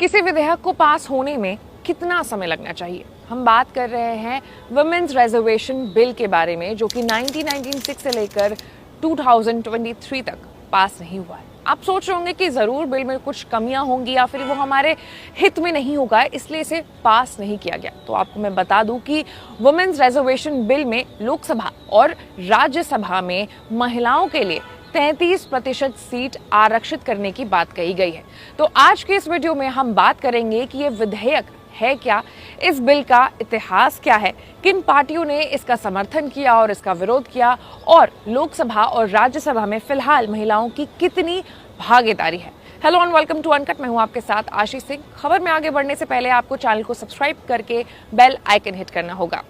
किसी विधेयक को पास होने में कितना समय लगना चाहिए? हम बात कर रहे हैं वुमेन्स रिजर्वेशन बिल के बारे में, जो कि 1996 से लेकर 2023 तक पास नहीं हुआ है। आप सोच रहे होंगे कि जरूर बिल में कुछ कमियां होंगी या फिर वो हमारे हित में नहीं होगा, इसलिए इसे पास नहीं किया गया। तो आपको मैं बता दूं कि वुमेन्स रिजर्वेशन बिल में लोकसभा और राज्यसभा में महिलाओं के लिए 33% सीट आरक्षित करने की बात कही गई है। तो आज के इस वीडियो में हम बात करेंगे कि ये विधेयक है क्या, इस बिल का इतिहास क्या है, किन पार्टियों ने इसका समर्थन किया और इसका विरोध किया, और लोकसभा और राज्यसभा में फिलहाल महिलाओं की कितनी भागीदारी है। Hello and welcome to uncut. मैं हूं आपके साथ आशीष सिंह। खबर में आगे बढ़ने से पहले आपको चैनल को सब्सक्राइब करके बेल आइकन हिट करना होगा।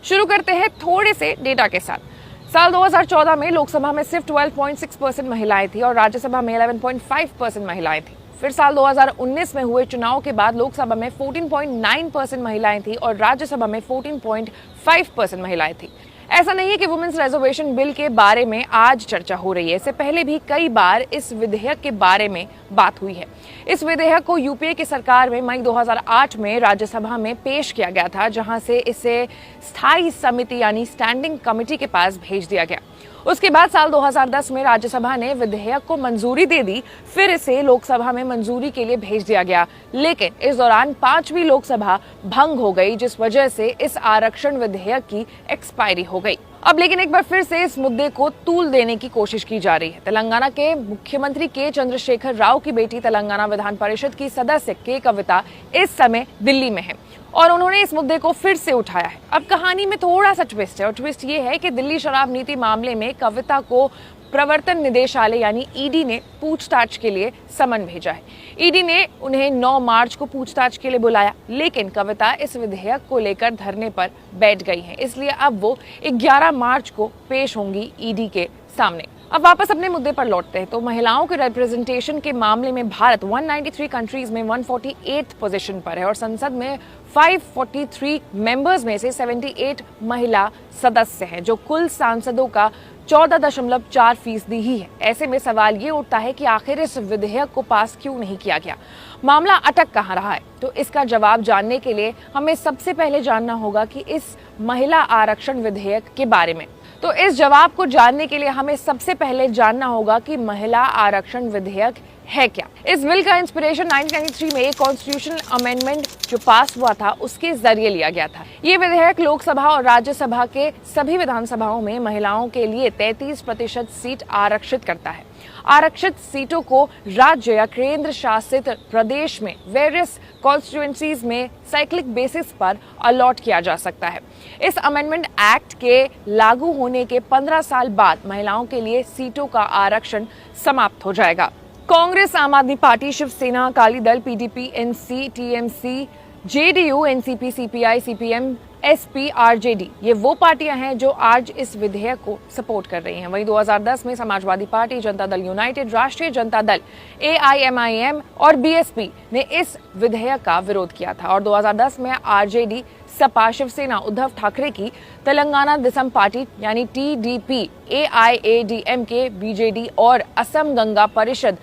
शुरू करते हैं थोड़े से डेटा के साथ। साल 2014 में लोकसभा में सिर्फ 12.6% महिलाएं थी और राज्यसभा में 11.5% महिलाएं थी। फिर साल 2019 में हुए चुनाव के बाद लोकसभा में 14.9% महिलाएं थी और राज्यसभा में 14.5% महिलाएं थी। ऐसा नहीं है कि वुमेन्स रिजर्वेशन बिल के बारे में आज चर्चा हो रही है, इससे पहले भी कई बार इस विधेयक के बारे में बात हुई है। इस विधेयक को यूपीए की सरकार में मई 2008 में राज्यसभा में पेश किया गया था, जहां से इसे स्थायी समिति यानी स्टैंडिंग कमेटी के पास भेज दिया गया। उसके बाद साल 2010 में राज्यसभा ने विधेयक को मंजूरी दे दी, फिर इसे लोकसभा में मंजूरी के लिए भेज दिया गया, लेकिन इस दौरान 5वीं लोकसभा भंग हो गई, जिस वजह से इस आरक्षण विधेयक की एक्सपायरी हो गई। अब लेकिन एक बार फिर से इस मुद्दे को तूल देने की कोशिश की जा रही है। तेलंगाना के मुख्यमंत्री के चंद्रशेखर राव की बेटी तेलंगाना विधान परिषद की सदस्य के कविता इस समय दिल्ली में है और उन्होंने इस मुद्दे को फिर से उठाया है। अब कहानी में थोड़ा सा ट्विस्ट है और ट्विस्ट ये है कि दिल्ली शराब नीति मामले में कविता को प्रवर्तन निदेशालय यानी ईडी ने पूछताछ के लिए समन भेजा है। ईडी ने उन्हें 9 मार्च को पूछताछ के लिए बुलाया, लेकिन कविता इस विधेयक को लेकर धरने पर बैठ गई हैं, इसलिए अब वो 11 मार्च को पेश होंगी ईडी के सामने। अब वापस अपने मुद्दे पर लौटते हैं तो महिलाओं के रिप्रेजेंटेशन के मामले में भारत 193 कंट्रीज में 148 पोजीशन पर है और संसद में 543 मेंबर्स में से 78 महिला सदस्य हैं, जो कुल सांसदों का 14.4% ही है। ऐसे में सवाल ये उठता है कि आखिर इस विधेयक को पास क्यों नहीं किया गया, मामला अटक कहाँ रहा है। तो इसका जवाब जानने के लिए हमें सबसे पहले जानना होगा कि इस महिला आरक्षण विधेयक के बारे में। तो इस जवाब को जानने के लिए हमें सबसे पहले जानना होगा कि महिला आरक्षण विधेयक है क्या। इस बिल का इंस्पिरेशन 1993 में एक कॉन्स्टिट्यूशनल अमेंडमेंट जो पास हुआ था उसके जरिए लिया गया था। ये विधेयक लोकसभा और राज्यसभा के सभी विधानसभाओं में महिलाओं के लिए 33% सीट आरक्षित करता है। आरक्षित सीटों को राज्य या केंद्र शासित प्रदेश में वेरियस कॉन्स्टिट्यूएंसीज में साइक्लिक बेसिस पर अलॉट किया जा सकता है। इस अमेंडमेंट एक्ट के लागू होने के 15 साल बाद महिलाओं के लिए सीटों का आरक्षण समाप्त हो जाएगा। कांग्रेस, आम आदमी party, Shiv Sena, Akali Dal, PDP, NC, TMC, JDU, NCP, CPI, CPM, SP, RJD, ये वो पार्टियां हैं जो आज इस विधेयक को सपोर्ट कर रही हैं। वहीं 2010 में समाजवादी पार्टी, जनता दल यूनाइटेड, राष्ट्रीय जनता दल, एआईएमआईएम और बीएसपी ने इस विधेयक का विरोध किया था और 2010 में आरजेडी, सपा, शिवसेना, उद्धव ठाकरे की तेलंगाना दिसम पार्टी यानी टीडीपी, एआईएडीएमके, बीजेडी और असम गंगा परिषद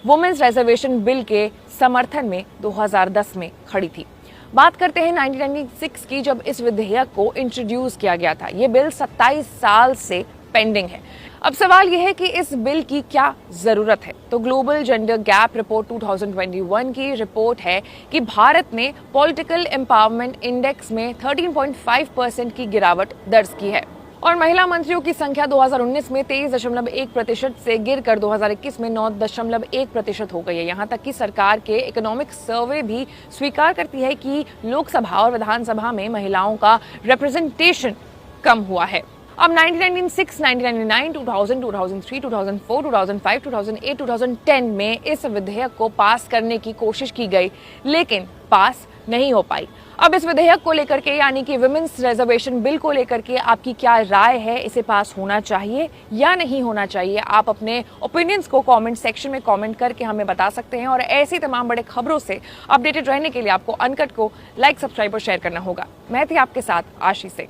वुमेन्स रिजर्वेशन बिल के समर्थन में 2010 में खड़ी थी। बात करते हैं 1996 की, जब इस विधेयक को इंट्रोड्यूस किया गया था। ये बिल 27 साल से पेंडिंग है। अब सवाल यह है कि इस बिल की क्या जरूरत है। तो ग्लोबल जेंडर गैप रिपोर्ट 2021 की रिपोर्ट है कि भारत ने पॉलिटिकल एम्पावरमेंट इंडेक्स में 13.5% की गिरावट दर्ज की है और महिला मंत्रियों की संख्या 2019 में 23.1% से गिरकर 2021 में 9.1% हो गई है। यहाँ तक कि सरकार के इकोनॉमिक सर्वे भी स्वीकार करती है कि लोकसभा और विधानसभा में महिलाओं का रिप्रेजेंटेशन कम हुआ है। अब 1996, 1999, 2000, 2003, 2004, 2005, 2008, 2010 में इस विधेयक को पास करने की कोशिश की गई, लेकिन पास नहीं हो पाई। अब इस विधेयक को लेकर के यानी कि वुमेन्स रिजर्वेशन बिल को लेकर के आपकी क्या राय है? इसे पास होना चाहिए या नहीं होना चाहिए? आप अपने ओपिनियंस को कमेंट सेक्शन में कमेंट करके हमें बता सकते हैं और ऐसी तमाम बड़े खबरों से अपडेटेड रहने के लिए आपको अनकट को लाइक, सब्सक्राइब और शेयर करना होगा। मैं थी आपके साथ आशीष से।